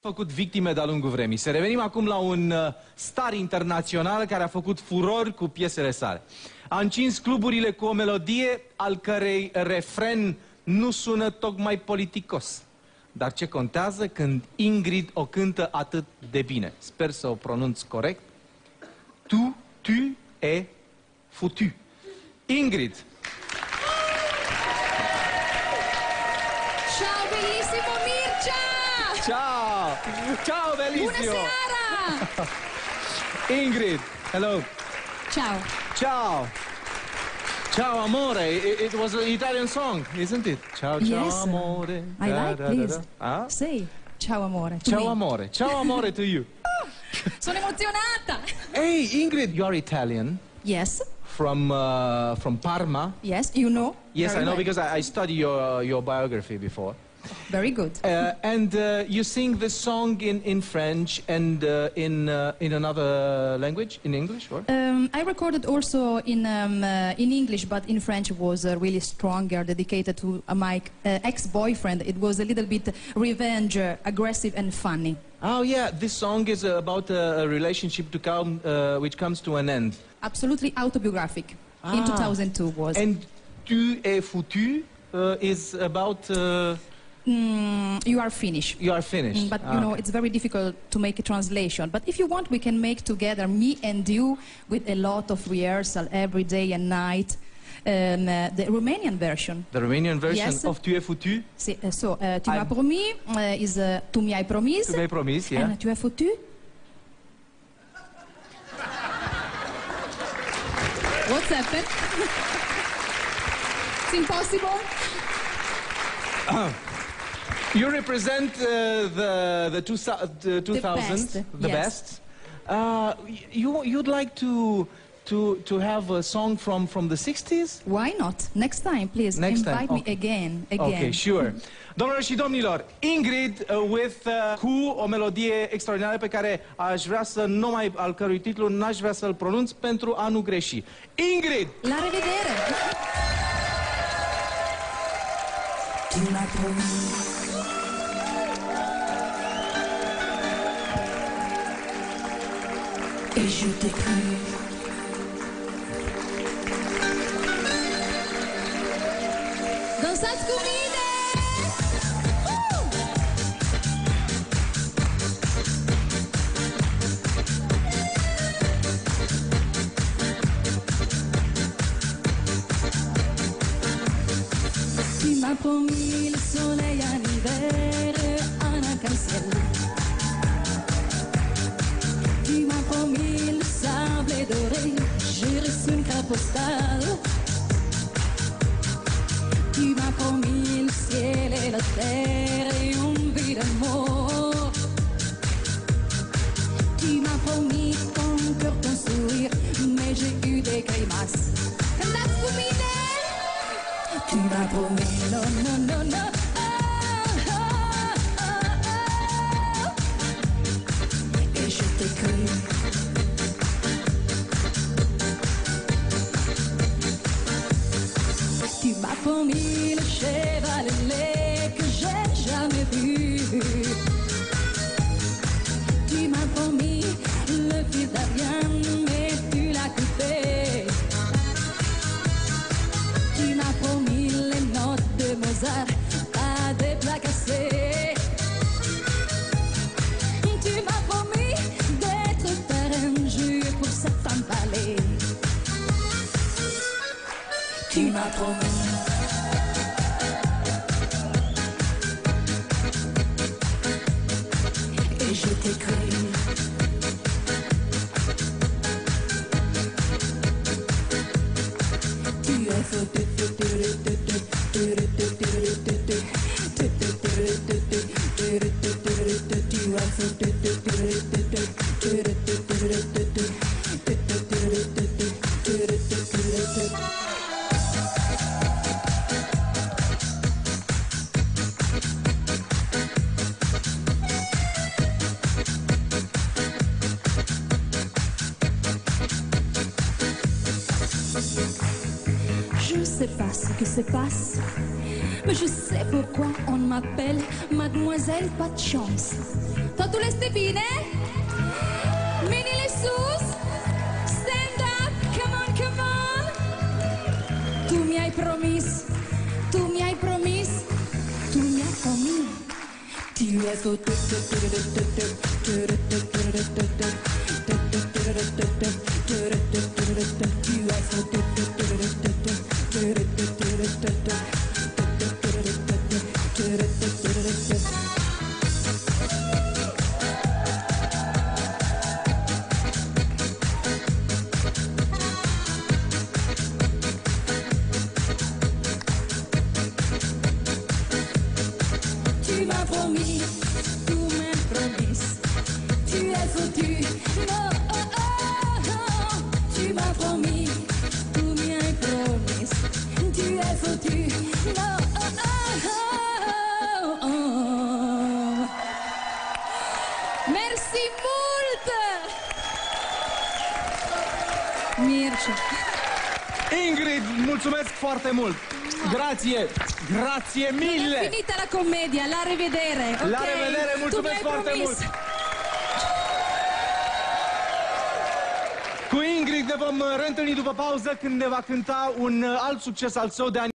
Făcut victime de-a lungul vremii. Să revenim acum la un star internațional care a făcut furori cu piesele sale. A încins cluburile cu o melodie al cărei refren nu sună tocmai politicos. Dar ce contează când Ingrid o cântă atât de bine? Sper să o pronunț corect. Tu es foutu. Ingrid. Ciao bellissimo Mircea! Ciao! Ciao bellissimo! Bună seara! Ingrid, hello. Ciao. Ciao! Ciao amore! It was an Italian song, isn't it? Ciao, ciao Yes. amore. I like, please. Ah? Say ciao amore. to Ciao me. amore. Ciao amore to you. Sono emozionata! Hey Ingrid, you are Italian Yes, from Parma. yes, you know. Yes, very I know well. because I studied your biography before. Very good. And you sing this song in French and in another language, in English, or? I recorded also in English, but in French it was really stronger, dedicated to my ex-boyfriend. It was a little bit revenge, aggressive and funny. Oh yeah, this song is about a relationship to come, which comes to an end. Absolutely autobiographic. In 2002 was. And Tu es foutu is about... You are finished. you are finished. But you know, it's very difficult to make a translation. But if you want, we can make together, me and you, with a lot of rehearsal every day and night, the Romanian version. The Romanian version Yes. of Tu es foutu? Tu m'as promis is tu mi hai promis. Tu m'ai promis, yeah. And tu es foutu. What's happened? It's impossible. You represent the 2000s, the yes. best. You'd like to have a song from the 60s? Why not? Next time, please. Next time, Invite okay. me again. Okay, sure. Doamnelor și domnilor, Ingrid cu o melodie extraordinară pe care aș vrea să nu mai, al cărui titlu n-aș vrea să-l pronunț pentru a nu greși. Ingrid! La revedere! Tu m'as promis et je t'ai cru. Dansați cu mine! Tu m'as promis le soleil en hiver, un arc-en-ciel. Tu m'as promis le sable doré, j'ai reçu une carte postale. Tu m'as promis le ciel et la terre et une vie d'amour. Tu m'as promis ton cœur, ton sourire, mais j'ai eu des grimaces. Cântați cu mine! Tu m'as promis, non, non, non, non. Et je t'ai cru. Tu m'as promis le cheval ailé que j'ai jamais vu. Tu m'as promis le fil d'Ariane, mais tu l'as coupé. Tu m'as promis les notes de Mozart à déplacer. Tu m'as promis d'être parrain, jure pour cette femme balai. Tu m'as promis. Et je t'ai cru. Tu es foutu. Je sais pas ce que se passe, mais je sais pourquoi on m'appelle Mademoiselle Pas de chance. Toi Totul este bine? Mâinile sus. Stand up. Come on, come on. Tu mi-ai promis. Tu mi-ai promis. Tu mi-ai promis. Tu ai făcut. Tu m'as promis, tu m'as promis, tu as foutu, non, oh, oh, oh. Tu m'as promis, tu m'as promis, tu as foutu, non, oh, oh, oh, oh. Merci mult! Mircea. Ingrid, mulțumesc foarte mult! Grație! Grație mille! È finita la commedia, la rivedere. La ok? revedere, Tu mulțumesc mi-ai foarte promis. mult! Cu Ingrid ne vom reîntâlni după pauză când ne va cânta un alt succes al său de ani.